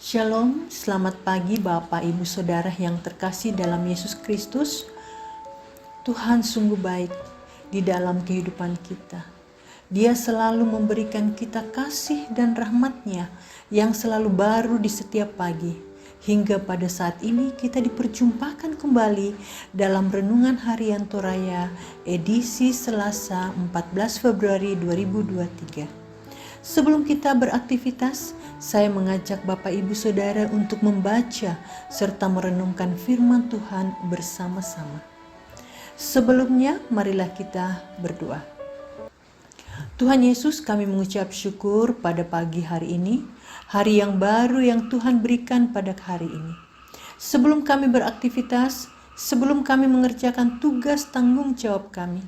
Shalom, selamat pagi Bapak Ibu Saudara yang terkasih dalam Yesus Kristus. Tuhan sungguh baik di dalam kehidupan kita. Dia selalu memberikan kita kasih dan rahmat-Nya yang selalu baru di setiap pagi. Hingga pada saat ini kita diperjumpakan kembali dalam Renungan Harian Toraya edisi Selasa 14 Februari 2023. Sebelum kita beraktivitas, saya mengajak Bapak Ibu Saudara untuk membaca serta merenungkan firman Tuhan bersama-sama. Sebelumnya, marilah kita berdoa. Tuhan Yesus, kami mengucap syukur pada pagi hari ini, hari yang baru yang Tuhan berikan pada hari ini. Sebelum kami beraktivitas, sebelum kami mengerjakan tugas tanggung jawab kami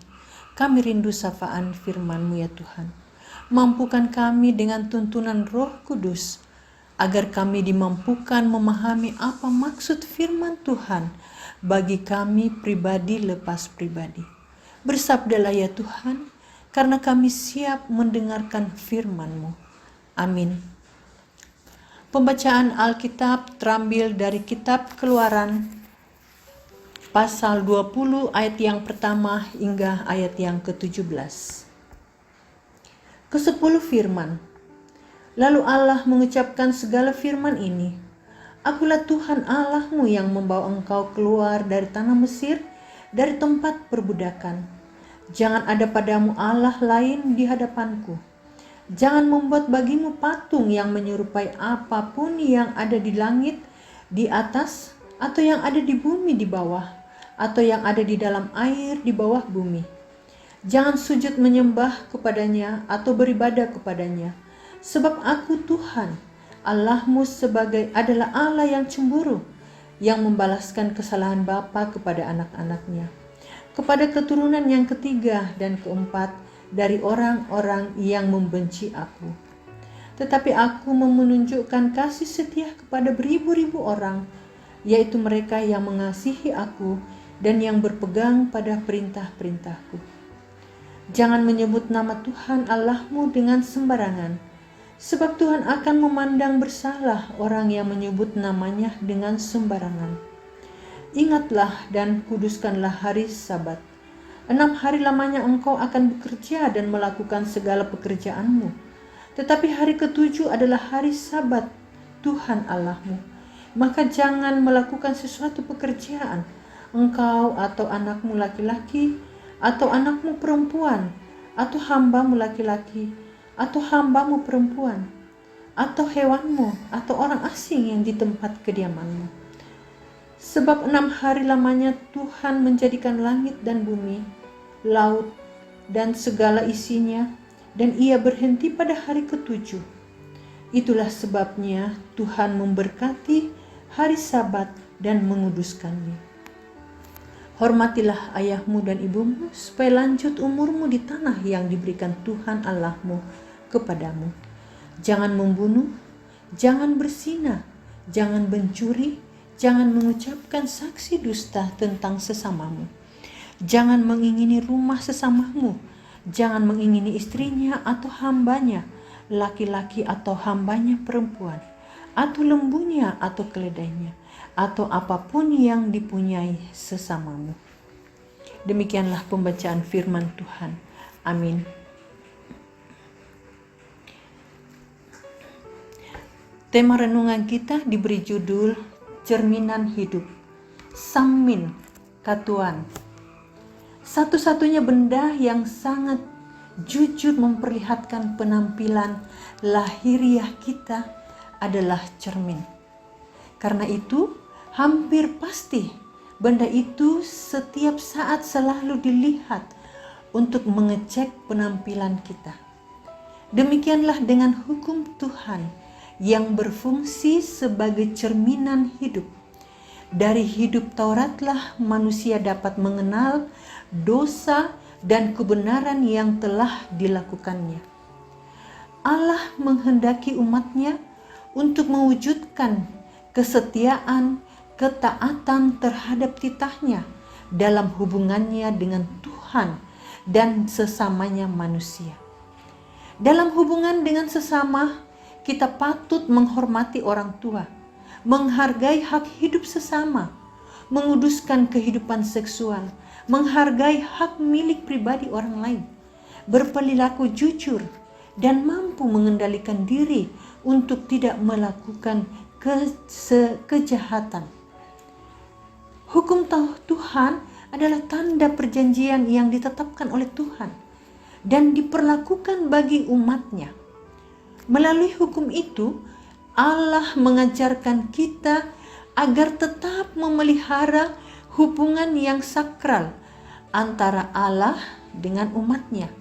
rindu sapaan firman-Mu ya Tuhan. Mampukan kami dengan tuntunan Roh Kudus, agar kami dimampukan memahami apa maksud firman Tuhan bagi kami pribadi lepas pribadi. Bersabdalah ya Tuhan, karena kami siap mendengarkan firman-Mu. Amin. Pembacaan Alkitab terambil dari kitab Keluaran, pasal 20 ayat yang pertama hingga ayat yang ke-17. Ke-10 firman. Lalu Allah mengucapkan segala firman ini. Akulah Tuhan Allahmu yang membawa engkau keluar dari tanah Mesir, dari tempat perbudakan. Jangan ada padamu Allah lain di hadapanku. Jangan membuat bagimu patung yang menyerupai apapun yang ada di langit, di atas, atau yang ada di bumi di bawah, atau yang ada di dalam air di bawah bumi. Jangan sujud menyembah kepadanya atau beribadah kepadanya, sebab aku Tuhan, Allahmu adalah Allah yang cemburu, yang membalaskan kesalahan bapa kepada anak-anaknya, kepada keturunan yang ketiga dan keempat dari orang-orang yang membenci aku. Tetapi aku menunjukkan kasih setia kepada beribu-ribu orang, yaitu mereka yang mengasihi aku dan yang berpegang pada perintah-perintahku. Jangan menyebut nama Tuhan Allahmu dengan sembarangan, sebab Tuhan akan memandang bersalah orang yang menyebut namanya dengan sembarangan. Ingatlah dan kuduskanlah hari Sabat. 6 hari lamanya engkau akan bekerja dan melakukan segala pekerjaanmu. Tetapi hari ke-7 adalah hari Sabat Tuhan Allahmu. Maka jangan melakukan sesuatu pekerjaan, engkau atau anakmu laki-laki, atau anakmu perempuan, atau hambamu laki-laki, atau hambamu perempuan, atau hewanmu, atau orang asing yang di tempat kediamanmu. Sebab 6 hari lamanya Tuhan menjadikan langit dan bumi, laut, dan segala isinya, dan ia berhenti pada hari ke-7. Itulah sebabnya Tuhan memberkati hari Sabat dan menguduskannya. Hormatilah ayahmu dan ibumu, supaya lanjut umurmu di tanah yang diberikan Tuhan Allahmu kepadamu. Jangan membunuh, jangan berzina, jangan mencuri, jangan mengucapkan saksi dusta tentang sesamamu. Jangan mengingini rumah sesamamu, jangan mengingini istrinya atau hambanya, laki-laki atau hambanya perempuan, atau lembunya atau keledainya, atau apapun yang dipunyai sesamamu. Demikianlah pembacaan firman Tuhan. Amin. Tema renungan kita diberi judul Cerminan Hidup. Samin Katuan. Satu-satunya benda yang sangat jujur memperlihatkan penampilan lahiriah kita adalah cermin. Karena itu, hampir pasti benda itu setiap saat selalu dilihat untuk mengecek penampilan kita. Demikianlah dengan hukum Tuhan yang berfungsi sebagai cerminan hidup. Dari hidup Tauratlah manusia dapat mengenal dosa dan kebenaran yang telah dilakukannya. Allah menghendaki umatnya untuk mewujudkan kesetiaan, ketaatan terhadap titahnya dalam hubungannya dengan Tuhan dan sesamanya manusia. Dalam hubungan dengan sesama, kita patut menghormati orang tua, menghargai hak hidup sesama, menguduskan kehidupan seksual, menghargai hak milik pribadi orang lain, berperilaku jujur, dan mampu mengendalikan diri untuk tidak melakukan kejahatan. Hukum Tuhan adalah tanda perjanjian yang ditetapkan oleh Tuhan dan diperlakukan bagi umatnya. Melalui hukum itu, Allah mengajarkan kita agar tetap memelihara hubungan yang sakral antara Allah dengan umatnya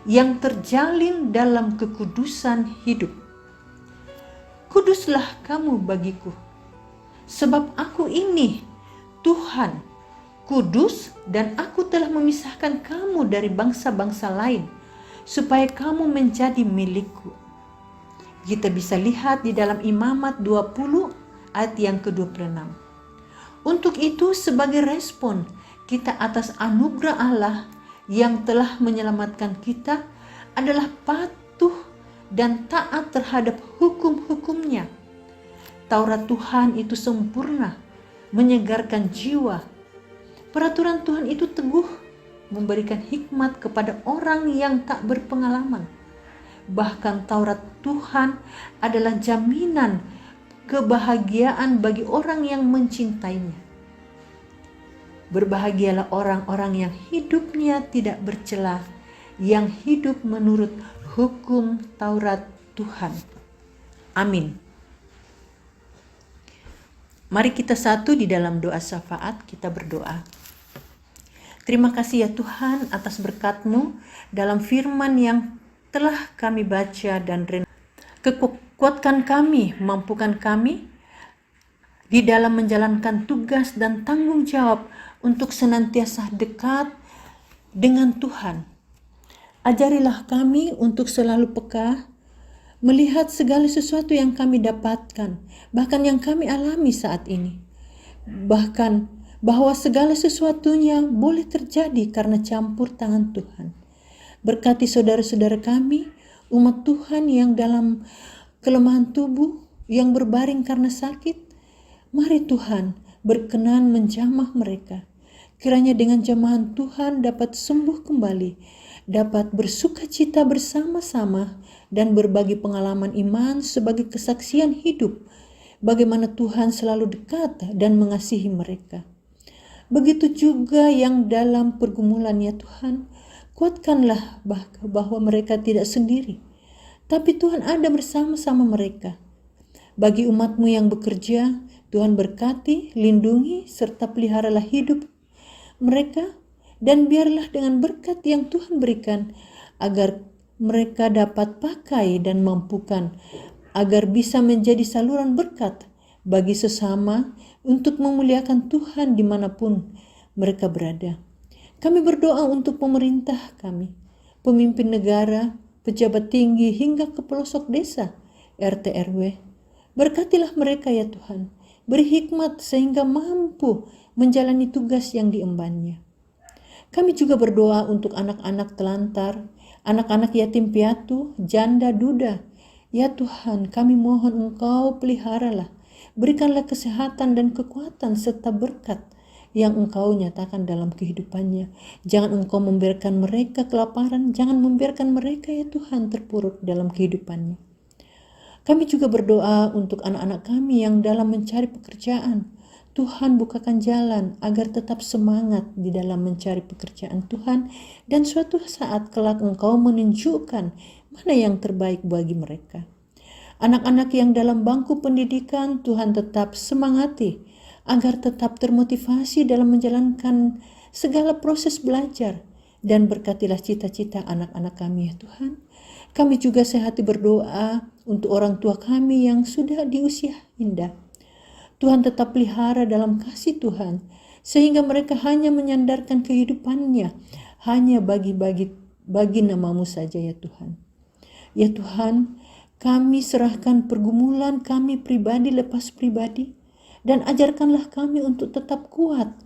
yang terjalin dalam kekudusan hidup. Kuduslah kamu bagiku, sebab aku ini Tuhan, kudus, dan aku telah memisahkan kamu dari bangsa-bangsa lain, supaya kamu menjadi milikku. Kita bisa lihat di dalam Imamat 20 ayat yang ke-26. Untuk itu, sebagai respon kita atas anugerah Allah yang telah menyelamatkan kita adalah patuh dan taat terhadap hukum-hukumnya. Taurat Tuhan itu sempurna, menyegarkan jiwa. Peraturan Tuhan itu teguh, memberikan hikmat kepada orang yang tak berpengalaman. Bahkan Taurat Tuhan adalah jaminan kebahagiaan bagi orang yang mencintainya. Berbahagialah orang-orang yang hidupnya tidak bercela, yang hidup menurut hukum Taurat Tuhan. Amin. Mari kita satu di dalam doa syafaat, kita berdoa. Terima kasih ya Tuhan atas berkat-Mu dalam firman yang telah kami baca dan kuatkan kami, mampukan kami di dalam menjalankan tugas dan tanggung jawab untuk senantiasa dekat dengan Tuhan. Ajarilah kami untuk selalu peka, melihat segala sesuatu yang kami dapatkan, bahkan yang kami alami saat ini. Bahkan bahwa segala sesuatunya boleh terjadi karena campur tangan Tuhan. Berkati saudara-saudara kami, umat Tuhan yang dalam kelemahan tubuh, yang berbaring karena sakit. Mari Tuhan berkenan menjamah mereka. Kiranya dengan jamahan Tuhan dapat sembuh kembali, dapat bersukacita bersama-sama, dan berbagi pengalaman iman sebagai kesaksian hidup bagaimana Tuhan selalu dekat dan mengasihi mereka. Begitu juga yang dalam pergumulan ya Tuhan, kuatkanlah bahwa mereka tidak sendiri, tapi Tuhan ada bersama-sama mereka. Bagi umat-Mu yang bekerja, Tuhan berkati, lindungi, serta peliharalah hidup mereka, dan biarlah dengan berkat yang Tuhan berikan, agar mereka dapat pakai dan mampukan, agar bisa menjadi saluran berkat bagi sesama untuk memuliakan Tuhan dimanapun mereka berada. Kami berdoa untuk pemerintah kami, pemimpin negara, pejabat tinggi hingga ke pelosok desa, RT RW. Berkatilah mereka ya Tuhan, beri hikmat sehingga mampu menjalani tugas yang diembannya. Kami juga berdoa untuk anak-anak telantar, anak-anak yatim piatu, janda duda. Ya Tuhan, kami mohon Engkau peliharalah, berikanlah kesehatan dan kekuatan serta berkat yang Engkau nyatakan dalam kehidupannya. Jangan Engkau membiarkan mereka kelaparan, jangan membiarkan mereka ya Tuhan terpuruk dalam kehidupannya. Kami juga berdoa untuk anak-anak kami yang dalam mencari pekerjaan. Tuhan bukakan jalan agar tetap semangat di dalam mencari pekerjaan Tuhan, dan suatu saat kelak Engkau menunjukkan mana yang terbaik bagi mereka. Anak-anak yang dalam bangku pendidikan, Tuhan tetap semangati agar tetap termotivasi dalam menjalankan segala proses belajar, dan berkatilah cita-cita anak-anak kami ya Tuhan. Kami juga sehati berdoa untuk orang tua kami yang sudah di usia indah. Tuhan tetap pelihara dalam kasih Tuhan, sehingga mereka hanya menyandarkan kehidupannya hanya bagi nama-Mu saja ya Tuhan. Ya Tuhan, kami serahkan pergumulan kami pribadi lepas pribadi, dan ajarkanlah kami untuk tetap kuat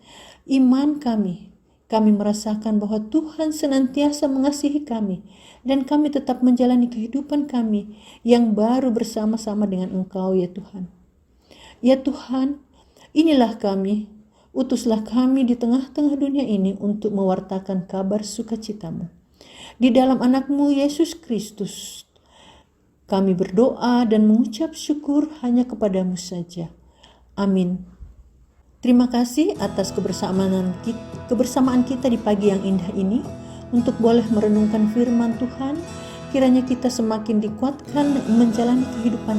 iman kami, Kami merasakan bahwa Tuhan senantiasa mengasihi kami dan kami tetap menjalani kehidupan kami yang baru bersama-sama dengan Engkau ya Tuhan. Ya Tuhan, inilah kami, utuslah kami di tengah-tengah dunia ini untuk mewartakan kabar sukacita-Mu. Di dalam anak-Mu Yesus Kristus, kami berdoa dan mengucap syukur hanya kepada-Mu saja. Amin. Terima kasih atas kebersamaan kita di pagi yang indah ini untuk boleh merenungkan firman Tuhan. Kiranya kita semakin dikuatkan menjalani kehidupan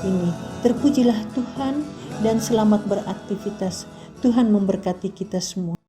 ini. Terpujilah Tuhan dan selamat beraktivitas. Tuhan memberkati kita semua.